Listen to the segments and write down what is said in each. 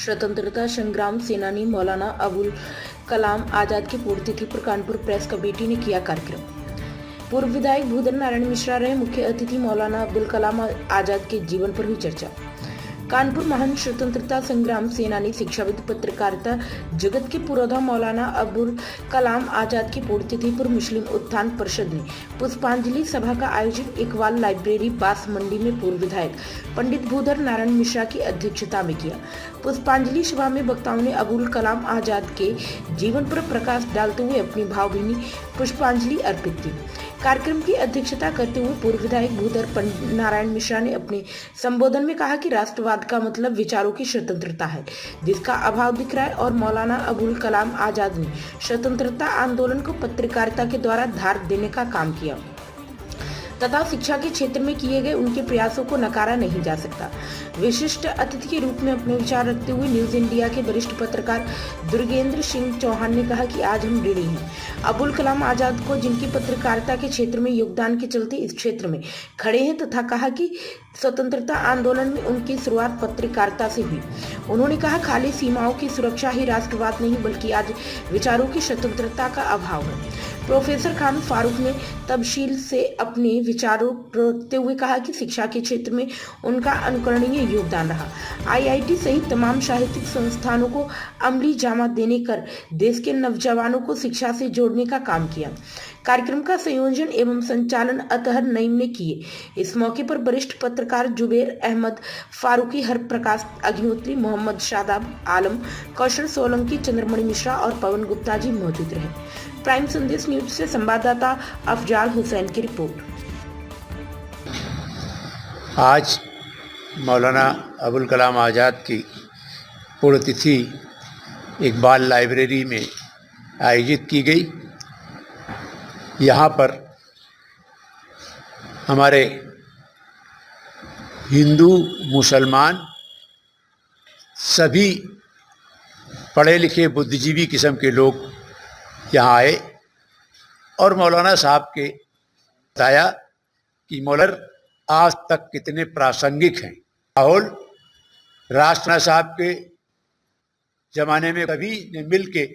स्वतंत्रता संग्राम सेनानी मौलाना अबुल कलाम आजाद की पुण्यतिथि पर कानपुर प्रेस कमेटी ने किया कार्यक्रम। पूर्व विधायक भूधर नारायण मिश्रा रहे मुख्य अतिथि। मौलाना अबुल कलाम आजाद के जीवन पर हुई चर्चा। कानपुर महान स्वतंत्रता संग्राम सेनानी, शिक्षाविद, पत्रकारिता जगत के पुरोधा मौलाना अबुल कलाम आजाद की पुण्यतिथि पर मुस्लिम उत्थान परिषद ने पुष्पांजलि सभा का आयोजन इकबाल लाइब्रेरी बास मंडी में पूर्व विधायक पंडित भूधर नारायण मिश्रा की अध्यक्षता में किया। पुष्पांजलि सभा में वक्ताओं ने अबुल कलाम आजाद के जीवन पर प्रकाश डालते हुए अपनी भावभीनी पुष्पांजलि अर्पित की। कार्यक्रम की अध्यक्षता करते हुए पूर्व विधायक भूधर नारायण मिश्रा ने अपने संबोधन में कहा कि राष्ट्रवाद का मतलब विचारों की स्वतंत्रता है, जिसका अभाव दिख रहा है, और मौलाना अबुल कलाम आजाद ने स्वतंत्रता आंदोलन को पत्रकारिता के द्वारा धार देने का काम किया तथा शिक्षा के क्षेत्र में किए गए उनके प्रयासों को नकारा नहीं जा सकता। विशिष्ट अतिथि के रूप में अपने विचार रखते हुए न्यूज इंडिया के वरिष्ठ पत्रकार दुर्गेंद्र सिंह चौहान ने कहा कि आज हम ऋणी हैं अबुल कलाम आजाद को, जिनकी पत्रकारिता के क्षेत्र में योगदान के चलते इस क्षेत्र में खड़े हैं, तथा कहा कि स्वतंत्रता आंदोलन में उनकी शुरुआत पत्रकारिता से हुई। उन्होंने कहा, खाली सीमाओं की सुरक्षा ही राष्ट्रवाद नहीं, बल्कि आज विचारों की स्वतंत्रता का अभाव है। प्रोफेसर खान फारूक ने तबशील से अपने विचारों रखते हुए कहा कि शिक्षा के क्षेत्र में उनका अनुकरणीय योगदान रहा। आईआईटी सहित तमाम साहित्यिक संस्थानों को अमली जामा देने कर देश के नौजवानों को शिक्षा से जोड़ने का काम किया। कार्यक्रम का संयोजन एवं संचालन अतहर नईम ने किए। इस मौके पर वरिष्ठ पत्रकार जुबेर अहमद फारूकी, हरप्रकाश अग्निहोत्री, मोहम्मद शादाब आलम, कौशल सोलंकी, चंद्रमणि मिश्रा और पवन गुप्ता जी मौजूद रहे। प्राइम संदेश न्यूज से संवाददाता अफजाल हुसैन की रिपोर्ट। आज मौलाना अबुल कलाम आज़ाद की पुण्यतिथि इकबाल लाइब्रेरी में आयोजित की गई। यहाँ पर हमारे हिंदू, मुसलमान सभी पढ़े लिखे बुद्धिजीवी किस्म के लोग यहाँ आए और मौलाना साहब के बताया कि मौलाना आज तक कितने प्रासंगिक हैं। माहौल राष्ट्रनाथ साहब के ज़माने में सभी ने मिल के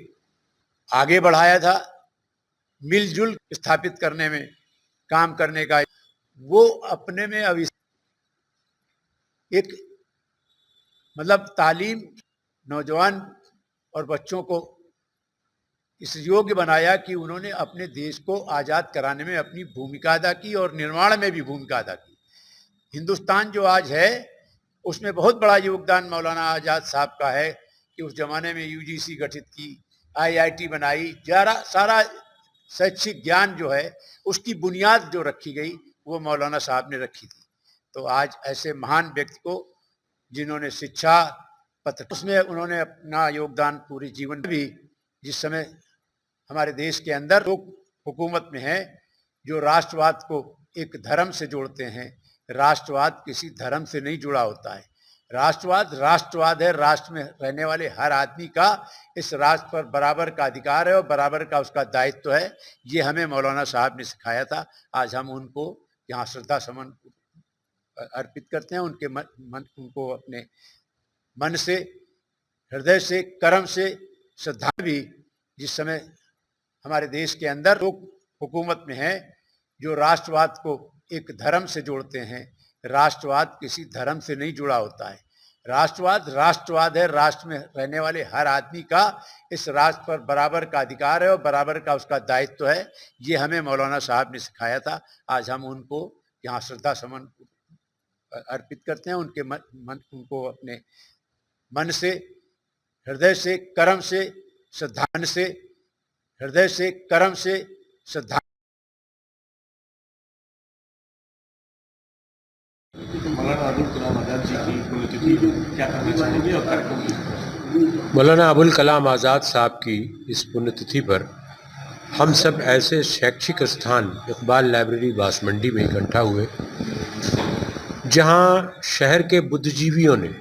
आगे बढ़ाया था, मिलजुल स्थापित करने में काम करने का वो अपने में अभी एक मतलब तालीम नौजवान और बच्चों को इस योग्य बनाया कि उन्होंने अपने देश को आज़ाद कराने में अपनी भूमिका अदा की और निर्माण में भी भूमिका अदा की। हिंदुस्तान जो आज है उसमें बहुत बड़ा योगदान मौलाना आज़ाद साहब का है कि उस ज़माने में यूजीसी गठित की, आईआईटी बनाई, सारा शैक्षिक ज्ञान जो है उसकी बुनियाद जो रखी गई वो मौलाना साहब ने रखी थी। तो आज ऐसे महान व्यक्ति को जिन्होंने शिक्षा पत्र उसमें उन्होंने अपना योगदान पूरे जीवन भी, जिस समय हमारे देश के अंदर लोग हुकूमत में हैं जो राष्ट्रवाद को एक धर्म से जोड़ते हैं। राष्ट्रवाद किसी धर्म से नहीं जुड़ा होता है। राष्ट्रवाद है, राष्ट्र में रहने वाले हर आदमी का इस राष्ट्र पर बराबर का अधिकार है और बराबर का उसका दायित्व है। ये हमें मौलाना साहब ने सिखाया था। आज हम उनको यहाँ श्रद्धा सुमन अर्पित करते हैं। उनको अपने मन से, हृदय से, कर्म से श्रद्धा भी, जिस समय हमारे देश के अंदर लोग हुकूमत में हैं जो राष्ट्रवाद को एक धर्म से जोड़ते हैं। राष्ट्रवाद किसी धर्म से नहीं जुड़ा होता है। राष्ट्रवाद है, राष्ट्र में रहने वाले हर आदमी का इस राष्ट्र पर बराबर का अधिकार है और बराबर का उसका दायित्व है। ये हमें मौलाना साहब ने सिखाया था। आज हम उनको यहाँ श्रद्धा सुमन अर्पित करते हैं। उनको अपने मन से, हृदय से, कर्म से श्रद्धा से, हृदय से, कर्म से श्रद्धा। मौलाना अबुल कलाम आज़ाद साहब की इस पुण्यतिथि पर हम सब ऐसे शैक्षिक स्थान इकबाल लाइब्रेरी बास मंडी में इकट्ठा हुए, जहां शहर के बुद्धिजीवियों ने,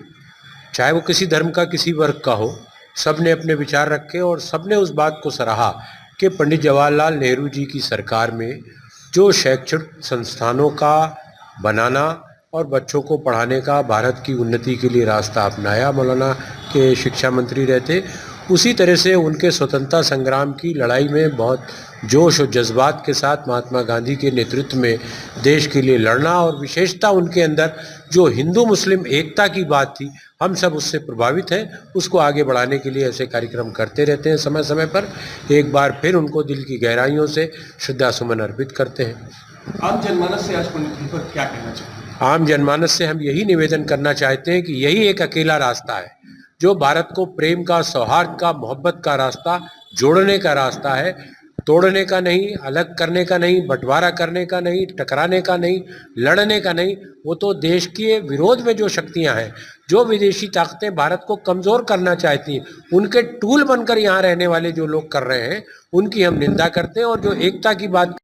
चाहे वो किसी धर्म का, किसी वर्ग का हो, सब ने अपने विचार रखे और सब ने उस बात को सराहा कि पंडित जवाहरलाल नेहरू जी की सरकार में जो शैक्षणिक संस्थानों का बनाना और बच्चों को पढ़ाने का, भारत की उन्नति के लिए रास्ता अपनाया। मौलाना के शिक्षा मंत्री रहते, उसी तरह से उनके स्वतंत्रता संग्राम की लड़ाई में बहुत जोश और जज्बात के साथ महात्मा गांधी के नेतृत्व में देश के लिए लड़ना, और विशेषता उनके अंदर जो हिंदू मुस्लिम एकता की बात थी, हम सब उससे प्रभावित हैं। उसको आगे बढ़ाने के लिए ऐसे कार्यक्रम करते रहते हैं समय समय पर। एक बार फिर उनको दिल की गहराइयों से श्रद्धा सुमन अर्पित करते हैं। आम जनमानस से आज पुण्यतिथि पर क्या कहना चाहिए? आम जनमानस से हम यही निवेदन करना चाहते हैं कि यही एक अकेला रास्ता है जो भारत को प्रेम का, सौहार्द का, मोहब्बत का रास्ता, जोड़ने का रास्ता है। तोड़ने का नहीं, अलग करने का नहीं, बंटवारा करने का नहीं, टकराने का नहीं, लड़ने का नहीं। वो तो देश के विरोध में जो शक्तियां हैं, जो विदेशी ताकतें भारत को कमज़ोर करना चाहती हैं, उनके टूल बनकर यहाँ रहने वाले जो लोग कर रहे हैं, उनकी हम निंदा करते हैं। और जो एकता की बात